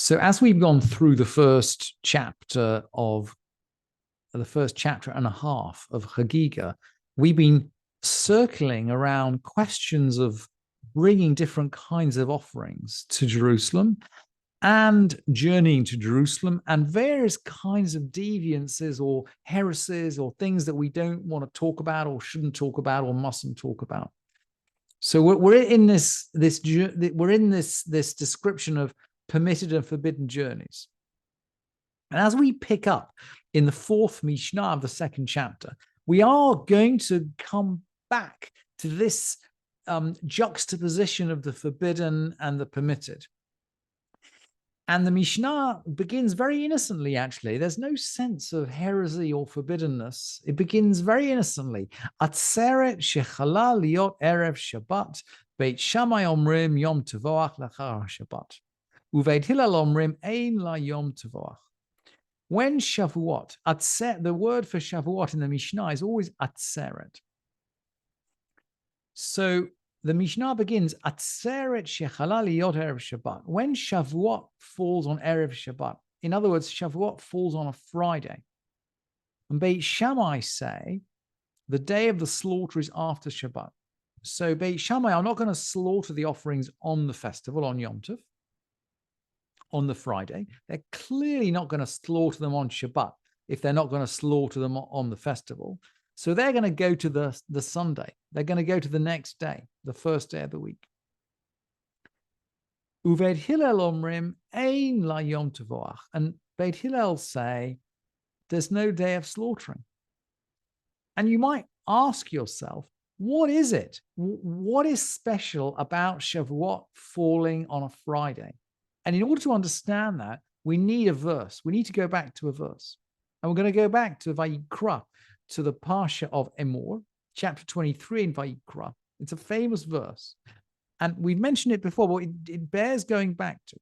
So as we've gone through the first chapter and a half of Hagigah, we've been circling around questions of bringing different kinds of offerings to Jerusalem and journeying to Jerusalem and various kinds of deviances or heresies or things that we don't want to talk about or shouldn't talk about or mustn't talk about. So we're in this description of permitted and forbidden journeys. And as we pick up in the fourth Mishnah of the second chapter, we are going to come back to this juxtaposition of the forbidden and the permitted. And the Mishnah begins very innocently, actually. There's no sense of heresy or forbiddenness. It begins very innocently. Atzeret shechala liot erev Shabbat, Beit Shammai omrim yom tevoach lachar Shabbat. Uveit Hillel omrim ein la yom tevoach. When Shavuot, the word for Shavuot in the Mishnah is always atzeret. So the Mishnah begins, Atzeret shechala liot erev Shabbat. When Shavuot falls on erev Shabbat, in other words, Shavuot falls on a Friday. And Beit Shammai say, the day of the slaughter is after Shabbat. So Beit Shammai are not going to slaughter the offerings on the festival, on Yom Tov, on the Friday. They're clearly not going to slaughter them on Shabbat if they're not going to slaughter them on the festival. So they're going to go to the Sunday. They're going to go to the next day, the first day of the week. Uveit Hillel omrim ein la yom tevoach. And Beit Hillel say, there's no day of slaughtering. And you might ask yourself, what is it? What is special about Shavuot falling on a Friday? And in order to understand that, we need a verse. We need to go back to a verse. And we're going to go back to Vayikra, to the Parsha of Emor, chapter 23 in Vayikra. It's a famous verse. And we've mentioned it before, but it bears going back to.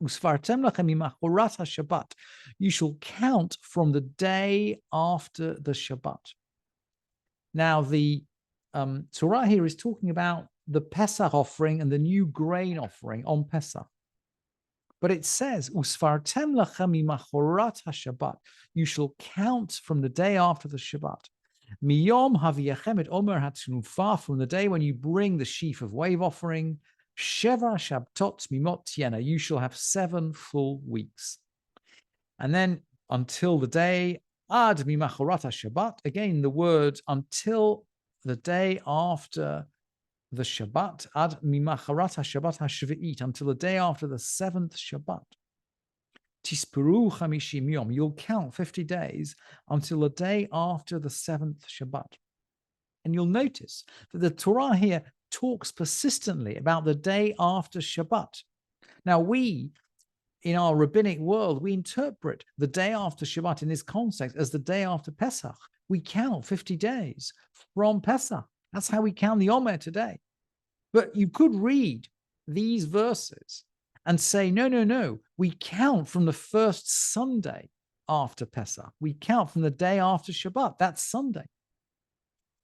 Usfartem lachem imachorat haShabbat. You shall count from the day after the Shabbat. Now, the Torah here is talking about the Pesach offering and the new grain offering on Pesach. But it says, Usfartem lachem imachorat haShabbat. You shall count from the day after the Shabbat. Miyom haviyachem et omer hatnufa, from the day when you bring the sheaf of wave offering. Sheva shabtot mimot tiena. You shall have 7 full weeks. And then until the day ad mimachorat haShabbat. Again, the word until the day after the Shabbat, ad mimacharat haShabbat hashvi'it, until the day after the 7th Shabbat. Tispuru chamishim yom, you'll count 50 days until the day after the 7th Shabbat. And you'll notice that the Torah here talks persistently about the day after Shabbat. Now we, in our rabbinic world, we interpret the day after Shabbat in this context as the day after Pesach. We count 50 days from Pesach. That's how we count the Omer today. But you could read these verses and say, no, we count from the first Sunday after Pesach. We count from the day after Shabbat. That's Sunday.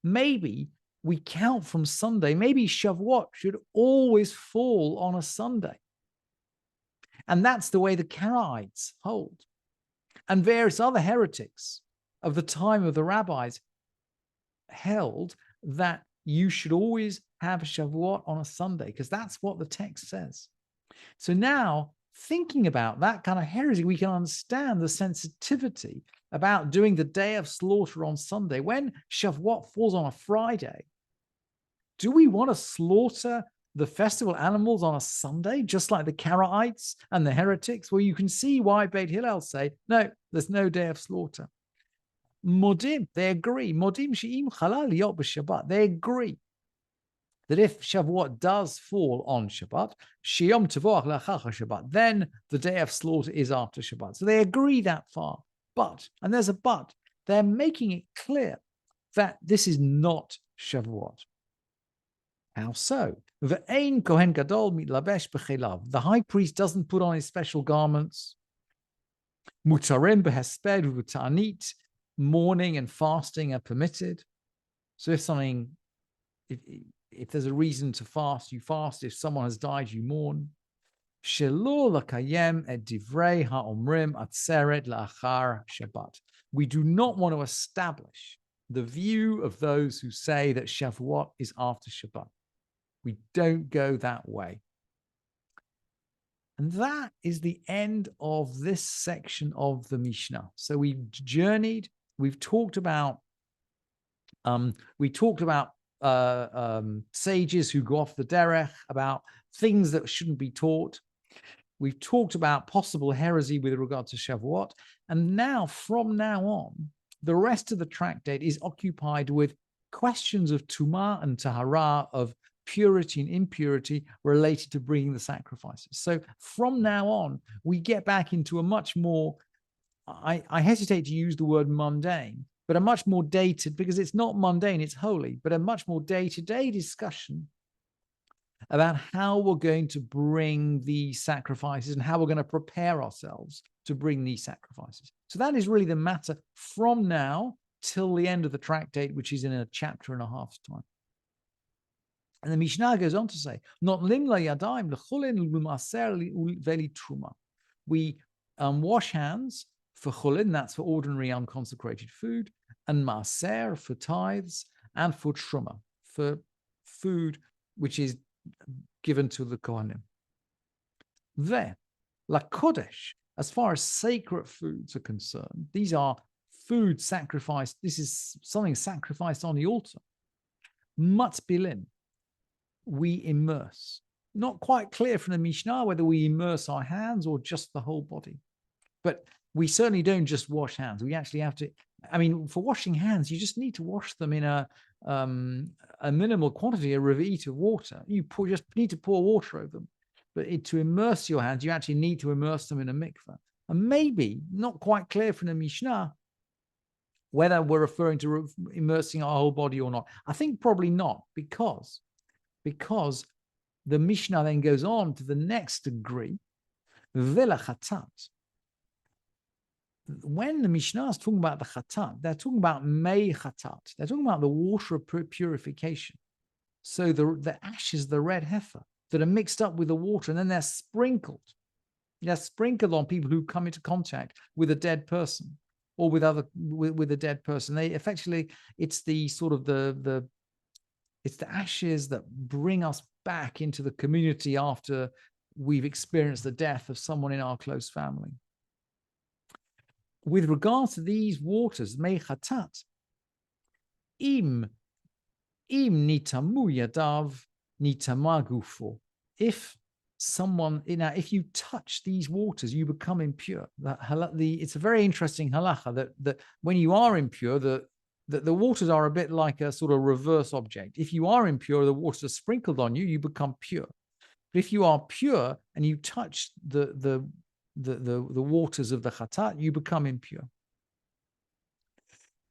Maybe we count from Sunday. Maybe Shavuot should always fall on a Sunday. And that's the way the Karaites hold. And various other heretics of the time of the rabbis held that you should always have Shavuot on a Sunday, because that's what the text says. So now, thinking about that kind of heresy, we can understand the sensitivity about doing the day of slaughter on Sunday. When Shavuot falls on a Friday, do we want to slaughter the festival animals on a Sunday, just like the Karaites and the heretics? Well, you can see why Beit Hillel say, no, there's no day of slaughter. Modim, they agree. Modim she'im chala liot b'Shabbat. They agree that if Shavuot does fall on Shabbat, sheyom tevoach lachar Shabbat, then the day of slaughter is after Shabbat. So they agree that far. But, and there's a but, they're making it clear that this is not Shavuot. How so? Ve'ein kohen gadol mitlabesh b'chelav. The high priest doesn't put on his special garments. Mutarim behesped u'ta'anit. Mourning and fasting are permitted. So if there's a reason to fast, you fast. If someone has died, you mourn. Shelo lakayem et divrei ha'omrim atzeret la'achar Shabbat. We do not want to establish the view of those who say that Shavuot is after Shabbat. We don't go that way. And that is the end of this section of the Mishnah. So we've journeyed, we've talked about sages who go off the derech, about things that shouldn't be taught. We've talked about possible heresy with regard to Shavuot. And now, from now on, the rest of the tractate is occupied with questions of Tumah and Tahara, of purity and impurity related to bringing the sacrifices. So from now on, we get back into a much more, I hesitate to use the word mundane, but a much more dated, because it's not mundane, it's holy, but a much more day-to-day discussion about how we're going to bring these sacrifices and how we're going to prepare ourselves to bring these sacrifices. So that is really the matter from now till the end of the tractate, which is in a chapter and a half's time. And the Mishnah goes on to say, "Not limla yadayim lechulin l'maser veli truma." We wash hands for chulin, that's for ordinary unconsecrated food, and maser for tithes, and for truma, for food which is given to the Kohanim. There, la kodesh, as far as sacred foods are concerned, these are food sacrificed. This is something sacrificed on the altar. Matbilin, we immerse. Not quite clear from the Mishnah whether we immerse our hands or just the whole body. But we certainly don't just wash hands. We actually have to, for washing hands, you just need to wash them in a minimal quantity, a revit of water. You just need to pour water over them. But to immerse your hands, you actually need to immerse them in a mikveh. And maybe, not quite clear from the Mishnah, whether we're referring to immersing our whole body or not. I think probably not, because the Mishnah then goes on to the next degree, vela chatat. When the Mishnah is talking about the chatat, they're talking about mei chatat. They're talking about the water of purification. So the ashes, the red heifer, that are mixed up with the water, and then they're sprinkled. They're sprinkled on people who come into contact with a dead person or with a dead person. They effectively, it's the sort of it's the ashes that bring us back into the community after we've experienced the death of someone in our close family. With regard to these waters, mei chatat, im nitamu yadav nitama gufo. If you touch these waters, you become impure. It's a very interesting halacha that when you are impure, the waters are a bit like a sort of reverse object. If you are impure, the waters are sprinkled on you, you become pure. But if you are pure and you touch the waters of the chatat, you become impure.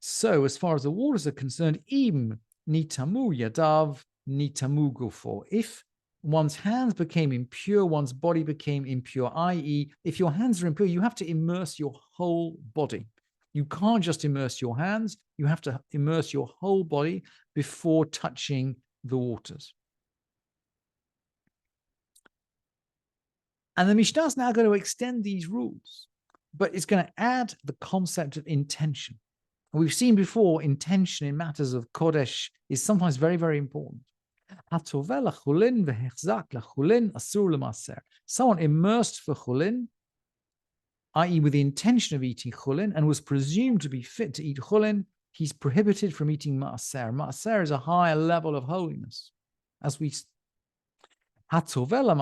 So as far as the waters are concerned, im nitamu yadav nitamu gufo. If one's hands became impure, one's body became impure, i.e., if your hands are impure, you have to immerse your whole body. You can't just immerse your hands, you have to immerse your whole body before touching the waters. And the Mishnah is now going to extend these rules, but it's going to add the concept of intention. We've seen before, intention in matters of Kodesh is sometimes very, very important. Someone immersed for chulin, i.e. with the intention of eating chulin, and was presumed to be fit to eat chulin, he's prohibited from eating maaser. Maaser is a higher level of holiness. As we someone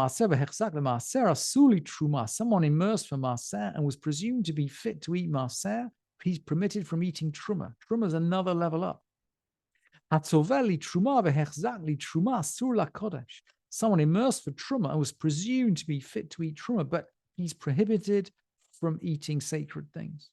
immersed for maaser and was presumed to be fit to eat maaser, he's permitted from eating truma. Truma is another level up. Someone immersed for truma and was presumed to be fit to eat truma, but he's prohibited from eating sacred things.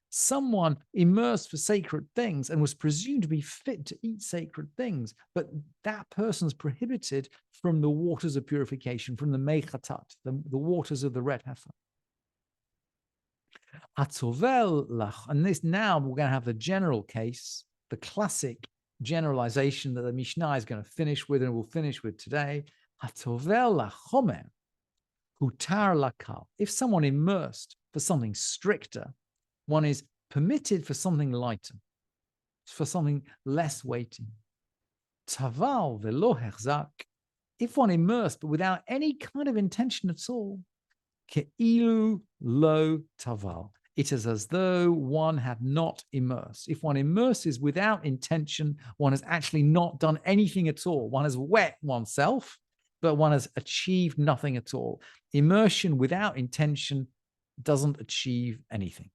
Someone immersed for sacred things and was presumed to be fit to eat sacred things, but that person's prohibited from the waters of purification, from the mei chatat, the waters of the red heifer. And this now we're going to have the general case, the classic generalization that the Mishnah is going to finish with and will finish with today. Hatovel lachomer, hutar lakal. If someone immersed for something stricter, one is permitted for something lighter, for something less weighty. Taval velo hechzak. If one immersed but without any kind of intention at all, ke'ilu lo taval. It is as though one had not immersed. If one immerses without intention, one has actually not done anything at all. One has wet oneself, but one has achieved nothing at all. Immersion without intention doesn't achieve anything.